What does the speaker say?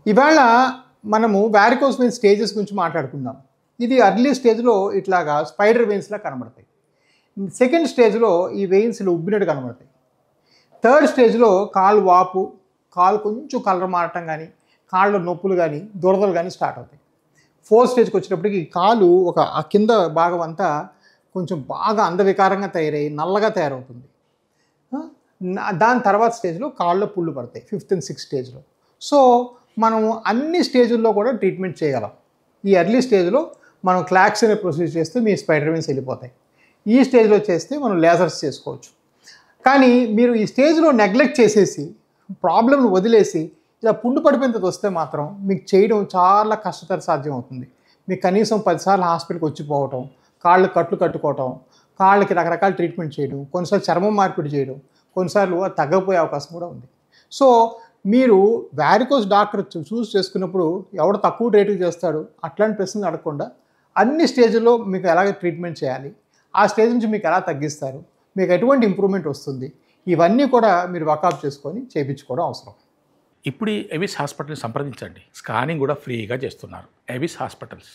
ఇవాళ మనము varicose veins stages గురించి మాట్లాడుకుందాం. ఇది ఎర్లీ స్టేజ్‌లో ఇట్లాగా స్పైడర్ వెయిన్స్‌లా కనబడతాయి. సెకండ్ స్టేజ్‌లో ఈ వెయిన్స్ ఇలా ఉబ్బినట్టు కనబడతాయి. థర్డ్ స్టేజ్‌లో కాలు వాపు, కాలు కొంచెం కలర్ మారటం గానీ, కాళ్ళలో నొప్పులు గానీ, దురదలు గానీ స్టార్ట్ అవుతాయి. ఫోర్త్ స్టేజ్‌కి వచ్చేటప్పటికి కాలు ఆ కింద భాగం అంతా కొంచెం బాగా అందవికారంగా తయారయ్యి నల్లగా తయారవుతుంది. ఆ! దాని తర్వాత స్టేజ్‌లో కాళ్ళలో పుళ్ళు పడతాయి. ఫిఫ్త్ అండ్ సిక్స్త్ స్టేజ్‌లో. సో, మనము అన్ని స్టేజుల్లో కూడా ట్రీట్మెంట్ చేయగలం. ఈ ఎర్లీ స్టేజ్‌లో మనం క్లాక్స్ అనే ప్రొసీజర్ చేస్తే మీ స్పైడర్ వెయిన్స్ వెళ్ళిపోతాయి. ఈ స్టేజ్‌లో చేస్తే మనం లేజర్స్ చేసుకోవచ్చు. కానీ మీరు ఈ స్టేజ్‌లో నెగ్లెక్ట్ చేసేసి, ప్రాబ్లమ్‌ని వదిలేసి, ఇలా పుండు పడిపోయినంత వస్తే మాత్రం మీకు చేయడం చాలా కష్టతర సాధ్యం అవుతుంది. మీకు కనీసం 10 సార్లు హాస్పిటల్‌కి వచ్చి పోవటం, కాళ్ళు కట్లు కట్టుకోవటం, కాళ్ళకి రకరకాల ట్రీట్మెంట్ చేయడం, కొన్నిసార్లు చర్మం మార్పిడి చేయడం, కొన్నిసార్లు అది తగ్గకపోయే అవకాశం కూడా ఉంది. సో, మీరు వారికోస్ డాక్టర్ చూస్ చేసుకున్నప్పుడు ఎవడు తక్కువ రేటుకి చేస్తాడు అట్లాంటి ప్రశ్నలు అడగకుండా అన్ని స్టేజ్‌లో మీకు ఎలాగ ట్రీట్మెంట్ చేయాలి, ఆ స్టేజ్ నుంచి మీకు ఎలా తగ్గిస్తారు, మీకు ఎటువంటి ఇంప్రూవ్‌మెంట్ వస్తుంది, ఇవన్నీ కూడా మీరు వర్కౌట్ చేసుకొని చేయించుకోవడం అవసరం. ఇప్పుడు ఈ ఎవిస్ హాస్పిటల్ని సంప్రదించండి. స్కానింగ్ కూడా ఫ్రీగా చేస్తున్నారు. Avis hospitals.